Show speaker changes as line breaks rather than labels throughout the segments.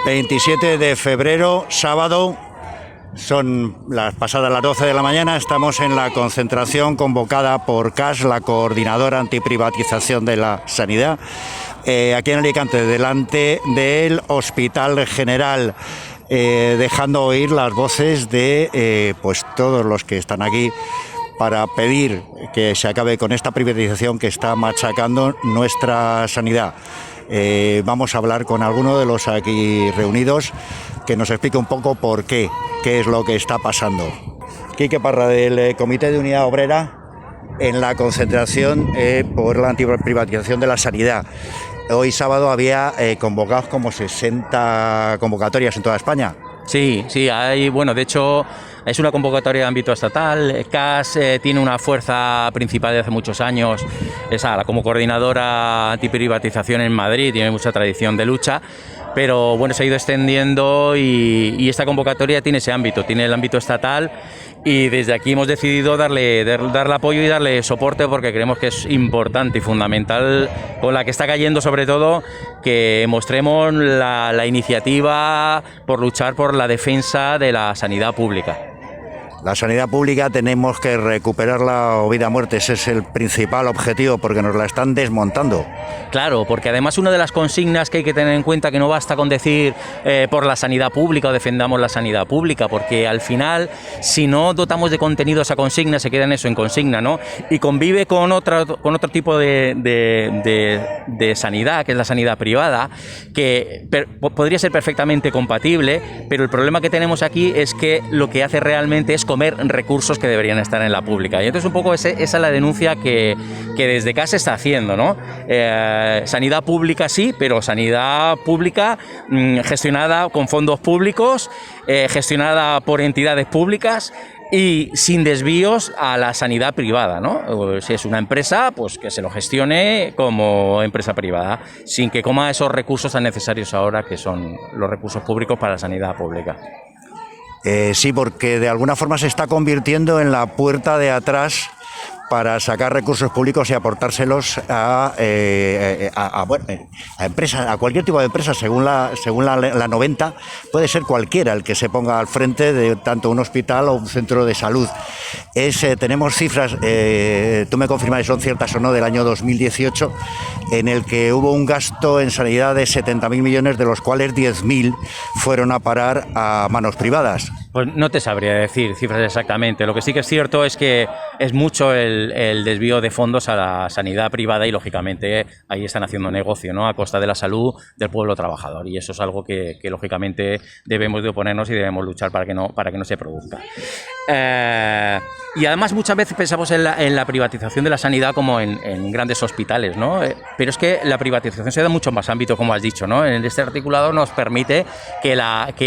27 de febrero, sábado, son las pasadas las 12 de la mañana, estamos en la concentración convocada por CAS, la Coordinadora Antiprivatización de la Sanidad, aquí en Alicante, delante del Hospital General, dejando oír las voces de pues todos los que están aquí para pedir que se acabe con esta privatización que está machacando nuestra sanidad. Vamos a hablar con alguno de los aquí reunidos que nos explique un poco por qué es lo que está pasando. Quique Parra, del Comité de Unidad Obrera, en la concentración por la antiprivatización de la sanidad. Hoy sábado había convocados como 60 convocatorias en toda España.
Sí, hay, bueno, de hecho es una convocatoria de ámbito estatal. CAS tiene una fuerza principal de hace muchos años, como coordinadora antiprivatización en Madrid, tiene mucha tradición de lucha, pero bueno, se ha ido extendiendo y esta convocatoria tiene ese ámbito, tiene el ámbito estatal, y desde aquí hemos decidido darle apoyo y darle soporte porque creemos que es importante y fundamental, con la que está cayendo sobre todo, que mostremos la iniciativa por luchar por la defensa de la sanidad pública.
La sanidad pública tenemos que recuperarla o vida a muerte, ese es el principal objetivo porque nos la están desmontando.
Claro, porque además una de las consignas que hay que tener en cuenta, que no basta con decir por la sanidad pública o defendamos la sanidad pública, porque al final si no dotamos de contenido esa consigna se queda en eso, en consigna, ¿no? Y convive con otro tipo de sanidad, que es la sanidad privada, que podría ser perfectamente compatible, pero el problema que tenemos aquí es que lo que hace realmente es comer recursos que deberían estar en la pública. Y entonces un poco esa es la denuncia que desde CAS se está haciendo, ¿no? Sanidad pública sí, pero sanidad pública gestionada con fondos públicos, gestionada por entidades públicas y sin desvíos a la sanidad privada, ¿no? Si es una empresa, pues que se lo gestione como empresa privada, sin que coma esos recursos tan necesarios ahora, que son los recursos públicos para la sanidad pública.
Sí, porque de alguna forma se está convirtiendo en la puerta de atrás para sacar recursos públicos y aportárselos a empresas, a cualquier tipo de empresa, según la 90, puede ser cualquiera el que se ponga al frente de tanto un hospital o un centro de salud. Tenemos cifras, tú me confirmas si son ciertas o no, del año 2018, en el que hubo un gasto en sanidad de 70.000 millones, de los cuales 10.000 fueron a parar a manos privadas.
Pues no te sabría decir cifras exactamente. Lo que sí que es cierto es que es mucho el desvío de fondos a la sanidad privada y, lógicamente, ahí están haciendo negocio, ¿no?, a costa de la salud del pueblo trabajador. Y eso es algo que lógicamente, debemos de oponernos y debemos luchar para que no se produzca. Y además, muchas veces pensamos en la privatización de la sanidad como en grandes hospitales, ¿no? Pero es que la privatización se da en mucho más ámbito, como has dicho, ¿no? En este articulado nos permite que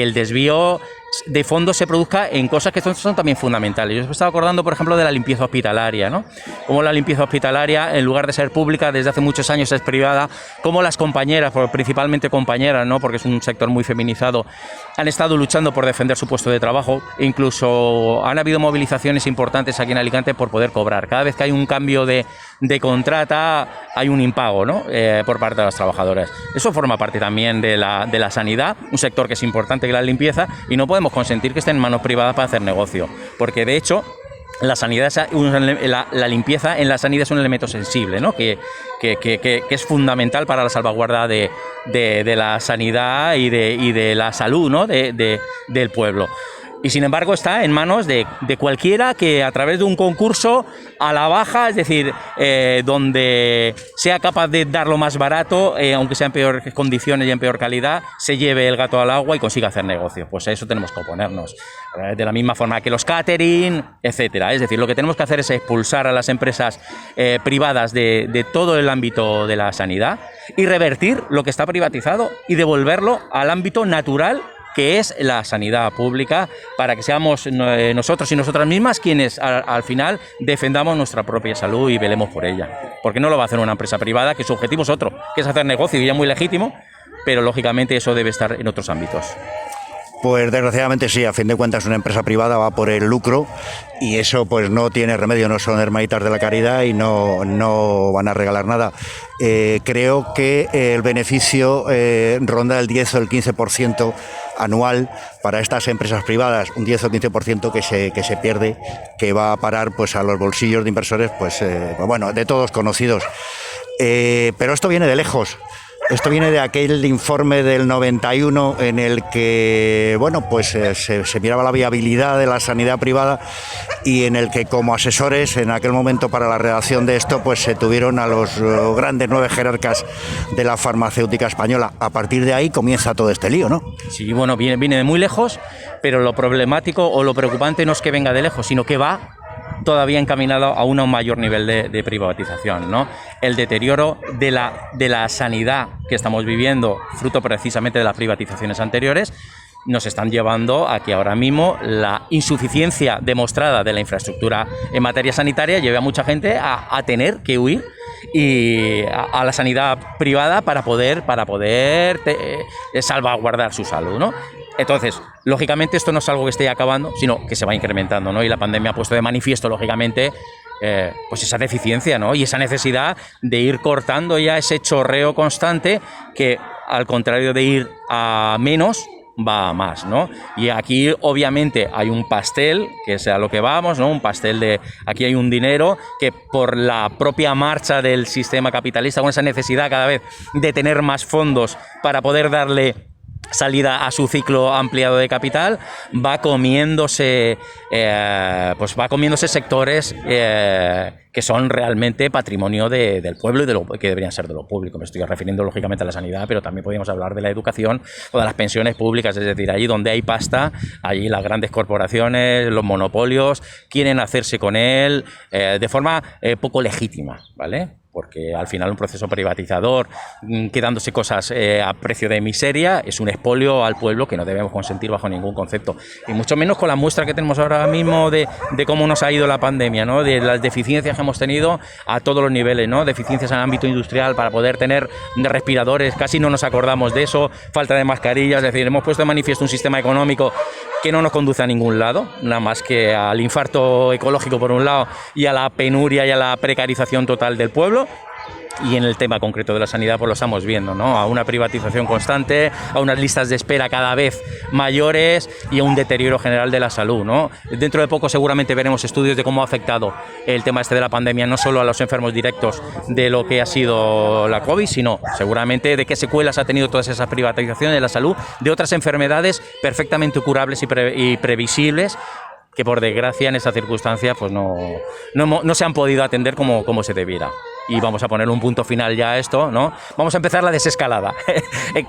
el desvío de fondos se produzca en cosas que son también fundamentales. Yo me estaba acordando, por ejemplo, de la limpieza hospitalaria, ¿no? Como la limpieza hospitalaria, en lugar de ser pública, desde hace muchos años es privada, como las compañeras, principalmente compañeras, ¿no?, porque es un sector muy feminizado, han estado luchando por defender su puesto de trabajo, e incluso han habido movilizaciones importantes aquí en Alicante por poder cobrar. Cada vez que hay un cambio de contrata, hay un impago, ¿no?, por parte de las trabajadoras. Eso forma parte también de la sanidad, un sector que es importante, que la limpieza, y no podemos consentir que estén en manos privadas para hacer negocio, porque de hecho la limpieza en la sanidad es un elemento sensible, ¿no?, que es fundamental para la salvaguarda de la sanidad y de la salud, ¿no?, del pueblo. Y sin embargo está en manos de cualquiera que, a través de un concurso a la baja, es decir, donde sea capaz de darlo más barato, aunque sea en peores condiciones y en peor calidad, se lleve el gato al agua y consiga hacer negocio. Pues a eso tenemos que oponernos. De la misma forma que los catering, etcétera. Es decir, lo que tenemos que hacer es expulsar a las empresas privadas de todo el ámbito de la sanidad y revertir lo que está privatizado y devolverlo al ámbito natural, que es la sanidad pública, para que seamos nosotros y nosotras mismas quienes al final defendamos nuestra propia salud y velemos por ella. Porque no lo va a hacer una empresa privada, que su objetivo es otro, que es hacer negocio, y ya muy legítimo, pero lógicamente eso debe estar en otros ámbitos.
Pues desgraciadamente sí, a fin de cuentas una empresa privada va por el lucro y eso pues no tiene remedio, no son hermanitas de la caridad y no van a regalar nada. Creo que el beneficio ronda el 10 o el 15% anual para estas empresas privadas, un 10 o 15% que se pierde, que va a parar pues a los bolsillos de inversores, pues bueno, de todos conocidos. Pero esto viene de lejos. Esto viene de aquel informe del 91 en el que, bueno, pues se miraba la viabilidad de la sanidad privada y en el que como asesores en aquel momento para la redacción de esto, pues se tuvieron a los grandes 9 jerarcas de la farmacéutica española. A partir de ahí comienza todo este lío, ¿no?
Sí, bueno, viene de muy lejos, pero lo problemático o lo preocupante no es que venga de lejos, sino que va todavía encaminado a un mayor nivel de privatización, ¿no? El deterioro de la sanidad que estamos viviendo, fruto precisamente de las privatizaciones anteriores, nos están llevando a que ahora mismo la insuficiencia demostrada de la infraestructura en materia sanitaria lleve a mucha gente a tener que huir y a la sanidad privada para poder salvaguardar su salud, ¿no? Entonces, lógicamente esto no es algo que esté acabando, sino que se va incrementando, ¿no? Y la pandemia ha puesto de manifiesto, lógicamente, pues esa deficiencia, ¿no? Y esa necesidad de ir cortando ya ese chorreo constante que, al contrario de ir a menos, va a más, ¿no? Y aquí obviamente hay un pastel, que es a lo que vamos, ¿no? Un pastel de... Aquí hay un dinero que por la propia marcha del sistema capitalista, con esa necesidad cada vez de tener más fondos para poder darle salida a su ciclo ampliado de capital, va comiéndose sectores que son realmente patrimonio del pueblo y de lo que deberían ser de lo público. Me estoy refiriendo lógicamente a la sanidad, pero también podríamos hablar de la educación o de las pensiones públicas, es decir, allí donde hay pasta, allí las grandes corporaciones, los monopolios quieren hacerse con él de forma poco legítima, ¿vale? Porque al final un proceso privatizador quedándose cosas a precio de miseria es un expolio al pueblo que no debemos consentir bajo ningún concepto, y mucho menos con la muestra que tenemos ahora mismo de cómo nos ha ido la pandemia, ¿no? De las deficiencias que hemos tenido a todos los niveles, ¿no? Deficiencias en el ámbito industrial para poder tener respiradores, casi no nos acordamos de eso, falta de mascarillas, es decir, hemos puesto de manifiesto un sistema económico que no nos conduce a ningún lado, nada más que al infarto ecológico por un lado y a la penuria y a la precarización total del pueblo. Y en el tema concreto de la sanidad pues lo estamos viendo, ¿no? A una privatización constante, a unas listas de espera cada vez mayores y a un deterioro general de la salud, ¿no? Dentro de poco seguramente veremos estudios de cómo ha afectado el tema de la pandemia no solo a los enfermos directos de lo que ha sido la COVID, sino seguramente de qué secuelas ha tenido todas esas privatizaciones de la salud, de otras enfermedades perfectamente curables y previsibles, que por desgracia en esta circunstancia pues no se han podido atender como se debiera. Y vamos a poner un punto final ya a esto, ¿no? Vamos a empezar la desescalada.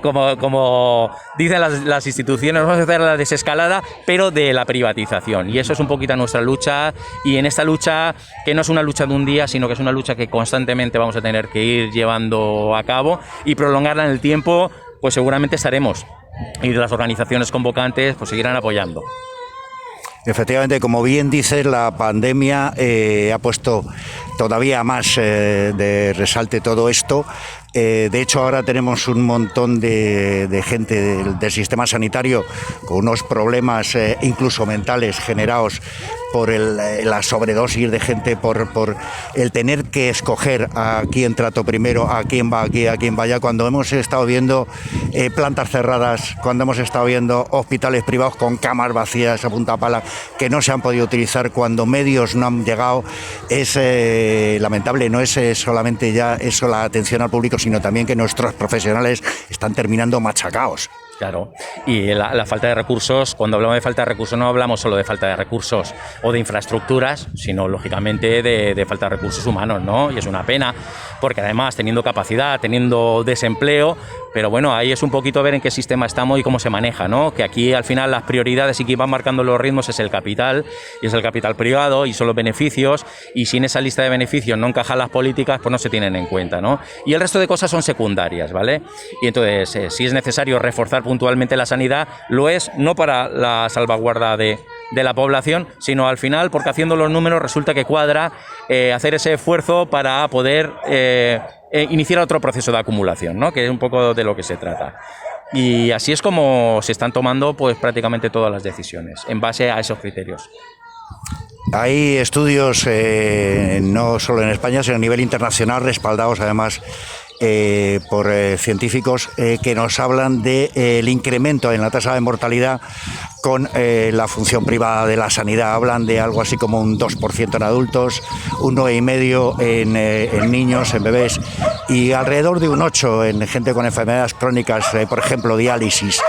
como dicen las instituciones, vamos a empezar la desescalada, pero de la privatización. Y eso es un poquito nuestra lucha. Y en esta lucha, que no es una lucha de un día, sino que es una lucha que constantemente vamos a tener que ir llevando a cabo y prolongarla en el tiempo, pues seguramente estaremos. Y las organizaciones convocantes pues seguirán apoyando.
Efectivamente, como bien dices, la pandemia ha puesto todavía más de resalte todo esto. De hecho, ahora tenemos un montón de gente del sistema sanitario con unos problemas incluso mentales generados por la sobredosis de gente, por el tener que escoger a quién trato primero, a quién va aquí, a quién vaya. Cuando hemos estado viendo plantas cerradas, cuando hemos estado viendo hospitales privados con camas vacías a punta pala que no se han podido utilizar, cuando medios no han llegado, es lamentable. No es solamente ya eso la atención al público, sino también que nuestros profesionales están terminando machacados.
Claro, y la falta de recursos, cuando hablamos de falta de recursos no hablamos solo de falta de recursos o de infraestructuras, sino lógicamente de falta de recursos humanos, ¿no? Y es una pena, porque además teniendo capacidad, teniendo desempleo, pero bueno, ahí es un poquito ver en qué sistema estamos y cómo se maneja, ¿no? Que aquí al final las prioridades y quien va marcando los ritmos es el capital, y es el capital privado, y son los beneficios, y si en esa lista de beneficios no encajan las políticas, pues no se tienen en cuenta, ¿no? Y el resto de cosas son secundarias, ¿vale? Y entonces, si es necesario reforzar puntualmente la sanidad, lo es no para la salvaguarda de la población, sino al final porque haciendo los números resulta que cuadra hacer ese esfuerzo para poder iniciar otro proceso de acumulación, ¿no? Que es un poco de lo que se trata. Y así es como se están tomando pues prácticamente todas las decisiones, en base a esos criterios.
Hay estudios no solo en España, sino a nivel internacional, respaldados además por científicos que nos hablan del incremento en la tasa de mortalidad con la función privada de la sanidad. Hablan de algo así como un 2% en adultos, un 9,5% en niños, en bebés, y alrededor de un 8% en gente con enfermedades crónicas, por ejemplo, diálisis.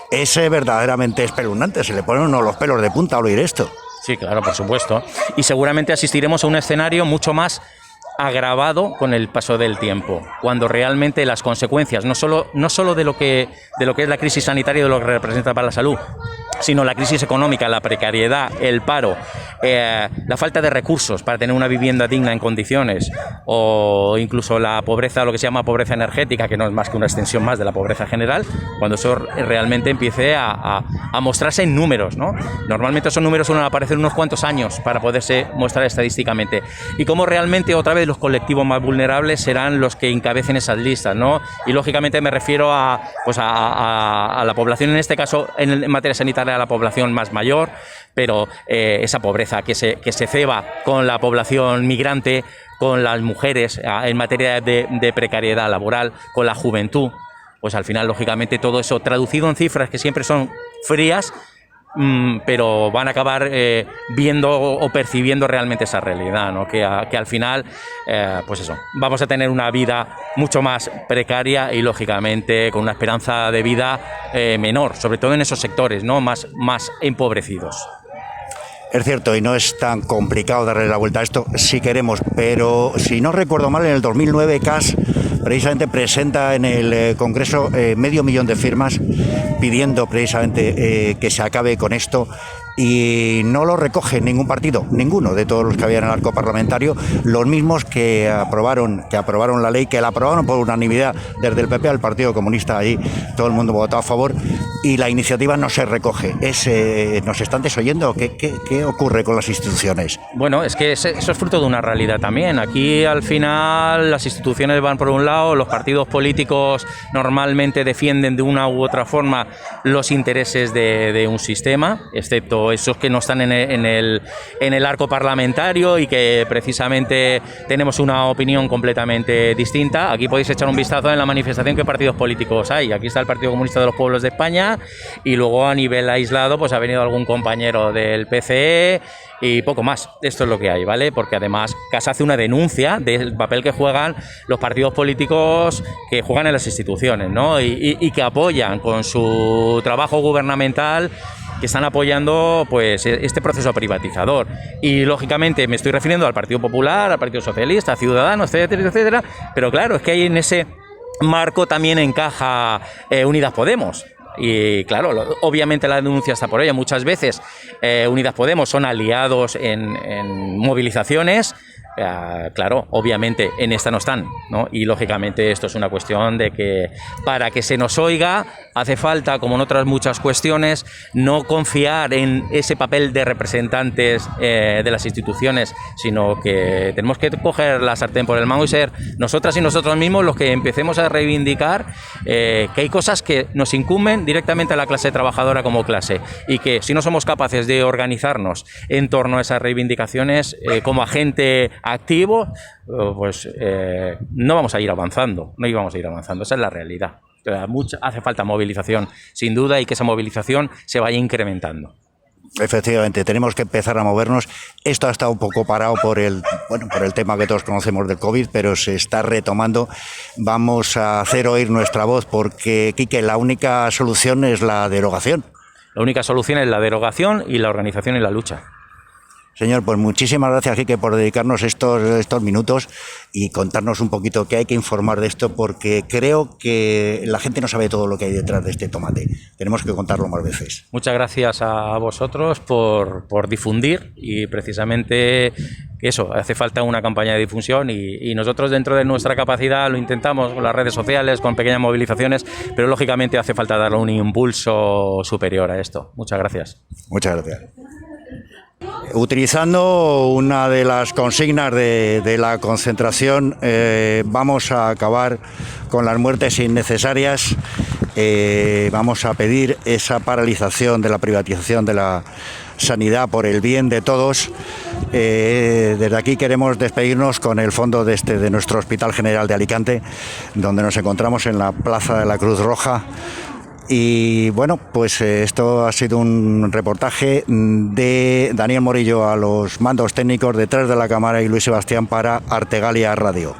Es verdaderamente espeluznante, se le ponen uno los pelos de punta al oír esto.
Sí, claro, por supuesto. Y seguramente asistiremos a un escenario mucho más agravado con el paso del tiempo, cuando realmente las consecuencias, no solo de lo que es la crisis sanitaria y de lo que representa para la salud, sino la crisis económica, la precariedad, el paro, la falta de recursos para tener una vivienda digna en condiciones, o incluso la pobreza, lo que se llama pobreza energética, que no es más que una extensión más de la pobreza general, cuando eso realmente empiece a mostrarse en números, ¿no? Normalmente esos números suelen aparecer unos cuantos años para poderse mostrar estadísticamente, y cómo realmente otra vez los colectivos más vulnerables serán los que encabecen esas listas, ¿no? Y lógicamente me refiero a la población, en este caso en materia sanitaria, a la población más mayor, pero esa pobreza que se ceba con la población migrante, con las mujeres, en materia de precariedad laboral, con la juventud, pues al final lógicamente todo eso traducido en cifras que siempre son frías, pero van a acabar viendo o percibiendo realmente esa realidad, ¿no? Que al final, pues eso, vamos a tener una vida mucho más precaria y lógicamente con una esperanza de vida menor, sobre todo en esos sectores, ¿no? más empobrecidos.
Es cierto, y no es tan complicado darle la vuelta a esto si queremos, pero si no recuerdo mal, en el 2009 CAS precisamente presenta en el Congreso 500.000 de firmas pidiendo precisamente que se acabe con esto, y no lo recoge ningún partido, ninguno de todos los que había en el arco parlamentario, los mismos que aprobaron la ley, que la aprobaron por unanimidad desde el PP al Partido Comunista. Allí todo el mundo votó a favor y la iniciativa no se recoge. ¿Nos están desoyendo? ¿Qué ocurre con las instituciones?
Bueno, es que eso es fruto de una realidad también. Aquí al final las instituciones van por un lado, los partidos políticos normalmente defienden de una u otra forma los intereses de un sistema, excepto esos que no están en el arco parlamentario y que precisamente tenemos una opinión completamente distinta. Aquí podéis echar un vistazo en la manifestación qué partidos políticos hay. Aquí está el Partido Comunista de los Pueblos de España, y luego a nivel aislado pues ha venido algún compañero del PCE y poco más. Esto es lo que hay, ¿vale? Porque además CAS hace una denuncia del papel que juegan los partidos políticos que juegan en las instituciones, ¿no? Y que apoyan con su trabajo gubernamental, que están apoyando pues este proceso privatizador. Y lógicamente me estoy refiriendo al Partido Popular, al Partido Socialista, a Ciudadanos, etcétera, etcétera. Pero claro, es que ahí en ese marco también encaja Unidas Podemos. Y claro, obviamente la denuncia está por ello. Muchas veces Unidas Podemos son aliados en movilizaciones. Claro, obviamente en esta no están, ¿no? Y lógicamente esto es una cuestión de que para que se nos oiga hace falta, como en otras muchas cuestiones, no confiar en ese papel de representantes de las instituciones, sino que tenemos que coger la sartén por el mango y ser nosotras y nosotros mismos los que empecemos a reivindicar que hay cosas que nos incumben directamente a la clase trabajadora como clase, y que si no somos capaces de organizarnos en torno a esas reivindicaciones como agente activo, pues no vamos a ir avanzando, esa es la realidad. Hace falta movilización, sin duda, y que esa movilización se vaya incrementando.
Efectivamente, tenemos que empezar a movernos. Esto ha estado un poco parado por el tema que todos conocemos del COVID, pero se está retomando. Vamos a hacer oír nuestra voz porque, Quique, la única solución es la derogación.
La única solución es la derogación y la organización y la lucha.
Señor, pues muchísimas gracias, Quique, por dedicarnos estos minutos y contarnos un poquito qué hay que informar de esto, porque creo que la gente no sabe todo lo que hay detrás de este tomate. Tenemos que contarlo más veces.
Muchas gracias a vosotros por difundir, y precisamente eso, hace falta una campaña de difusión y nosotros dentro de nuestra capacidad lo intentamos con las redes sociales, con pequeñas movilizaciones, pero lógicamente hace falta darle un impulso superior a esto. Muchas gracias.
Muchas gracias. Utilizando una de las consignas de la concentración, vamos a acabar con las muertes innecesarias. vamos a pedir esa paralización de la privatización de la sanidad por el bien de todos. Desde aquí queremos despedirnos con el fondo de nuestro Hospital General de Alicante, donde nos encontramos en la Plaza de la Cruz Roja. Y bueno, pues esto ha sido un reportaje de Daniel Morillo a los mandos técnicos, detrás de la cámara, y Luis Sebastián para Artegalia Radio.